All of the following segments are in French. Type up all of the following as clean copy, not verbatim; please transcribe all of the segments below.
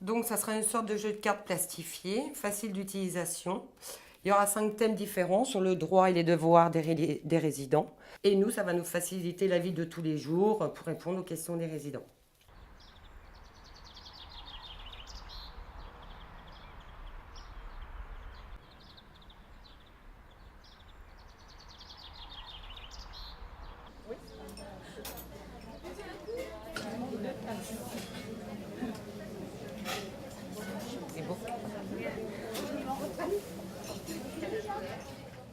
Donc ça sera une sorte de jeu de cartes plastifié, facile d'utilisation. Il y aura 5 thèmes différents sur le droit et les devoirs des résidents. Et nous, ça va nous faciliter la vie de tous les jours pour répondre aux questions des résidents.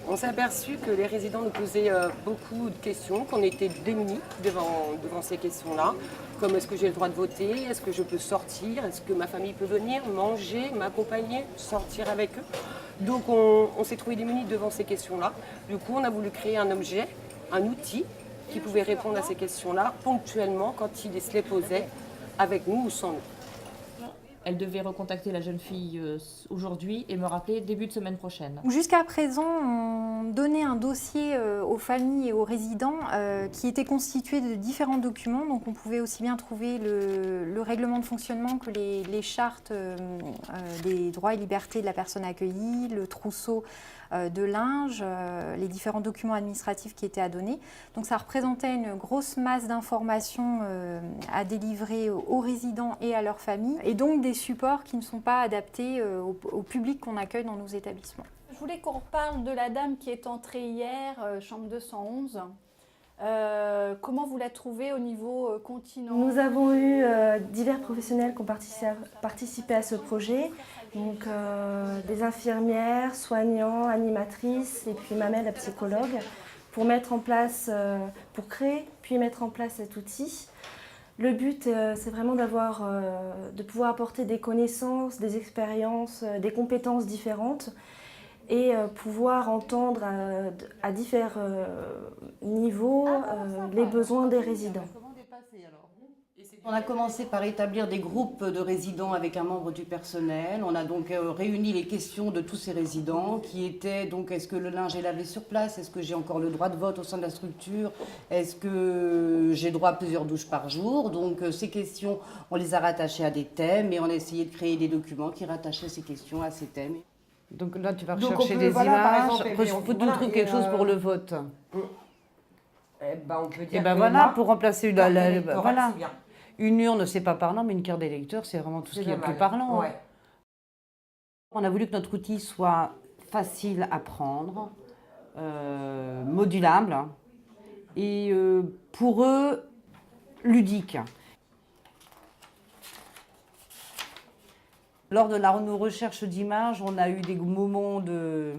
On s'est aperçu que les résidents nous posaient beaucoup de questions, qu'on était démunis devant ces questions-là, comme est-ce que j'ai le droit de voter, est-ce que je peux sortir, est-ce que ma famille peut venir manger, m'accompagner, sortir avec eux. Donc on s'est trouvé démunis devant ces questions-là. Du coup, on a voulu créer un objet, un outil qui pouvait répondre à ces questions-là ponctuellement quand ils se les posaient avec nous ou sans nous. Elle devait recontacter la jeune fille aujourd'hui et me rappeler début de semaine prochaine. Jusqu'à présent, on donnait un dossier aux familles et aux résidents qui était constitué de différents documents. Donc on pouvait aussi bien trouver le règlement de fonctionnement que les chartes des droits et libertés de la personne accueillie, le trousseau de linge, les différents documents administratifs qui étaient à donner. Donc ça représentait une grosse masse d'informations à délivrer aux résidents et à leurs familles, et donc des supports qui ne sont pas adaptés au public qu'on accueille dans nos établissements. Je voulais qu'on reparle de la dame qui est entrée hier, chambre 211. Comment vous la trouvez au niveau continent? Nous avons eu divers professionnels qui ont participé à ce projet, donc des infirmières, soignants, animatrices et puis Mamel, la psychologue, pour mettre en place, pour créer puis mettre en place cet outil. Le but, c'est vraiment de pouvoir apporter des connaissances, des expériences, des compétences différentes et pouvoir entendre à divers niveaux les besoins des résidents. On a commencé par établir des groupes de résidents avec un membre du personnel. On a donc réuni les questions de tous ces résidents qui étaient donc est-ce que le linge est lavé sur place? Est-ce que j'ai encore le droit de vote au sein de la structure? Est-ce que j'ai droit à plusieurs douches par jour? Donc ces questions, on les a rattachées à des thèmes et on a essayé de créer des documents qui rattachaient ces questions à ces thèmes. Donc là, tu vas rechercher des images. Après, il faut que tu trouves quelque chose pour le vote. On peut dire Et ben que voilà, moi, pour remplacer carte électorale, voilà. c'est bien. Une urne, c'est pas parlant, mais une carte d'électeur, c'est vraiment tout ce qui est le plus parlant. Ouais. On a voulu que notre outil soit facile à prendre, modulable et pour eux, ludique. Lors de nos recherches d'images, on a eu des moments de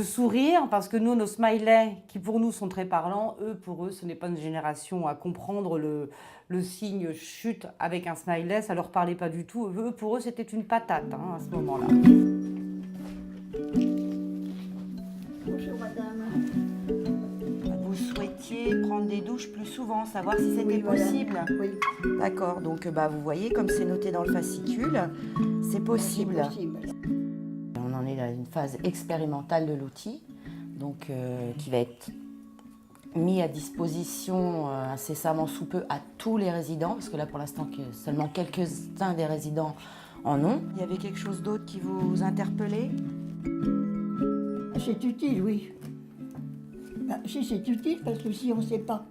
sourire, parce que nous, nos smileys, qui pour nous sont très parlants, pour eux, ce n'est pas une génération à comprendre le signe chute avec un smiley, ça leur parlait pas du tout. Pour eux, c'était une patate à ce moment-là. Bonjour madame. Vous souhaitiez prendre des douches plus souvent, savoir si c'était possible. Oui. D'accord, donc vous voyez, comme c'est noté dans le fascicule, c'est possible. On en est dans une phase expérimentale de l'outil, donc qui va être mis à disposition incessamment sous peu à tous les résidents, parce que là pour l'instant seulement quelques-uns des résidents en ont. Il y avait quelque chose d'autre qui vous interpellait? C'est utile, oui. Si c'est utile, parce que si on ne sait pas,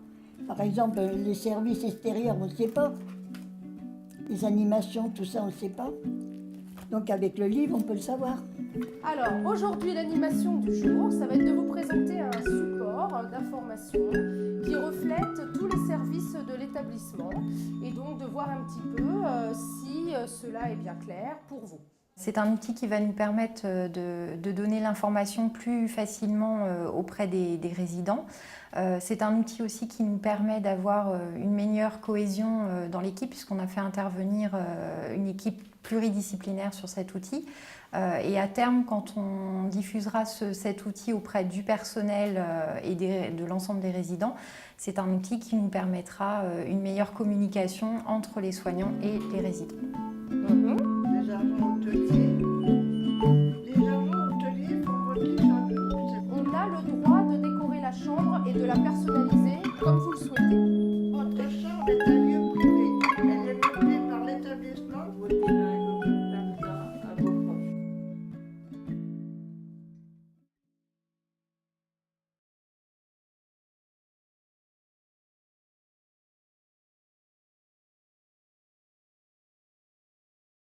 par exemple les services extérieurs, on ne sait pas, les animations, tout ça, on ne sait pas. Donc avec le livre, on peut le savoir. Alors, aujourd'hui, l'animation du jour, ça va être de vous présenter un support d'information qui reflète tous les services de l'établissement et donc de voir un petit peu si cela est bien clair pour vous. C'est un outil qui va nous permettre de donner l'information plus facilement auprès des résidents. C'est un outil aussi qui nous permet d'avoir une meilleure cohésion dans l'équipe, puisqu'on a fait intervenir une équipe pluridisciplinaire sur cet outil. Et à terme, quand on diffusera cet outil auprès du personnel et de l'ensemble des résidents, c'est un outil qui nous permettra une meilleure communication entre les soignants et les résidents. On a le droit de décorer la chambre et de la personnaliser comme vous le souhaitez.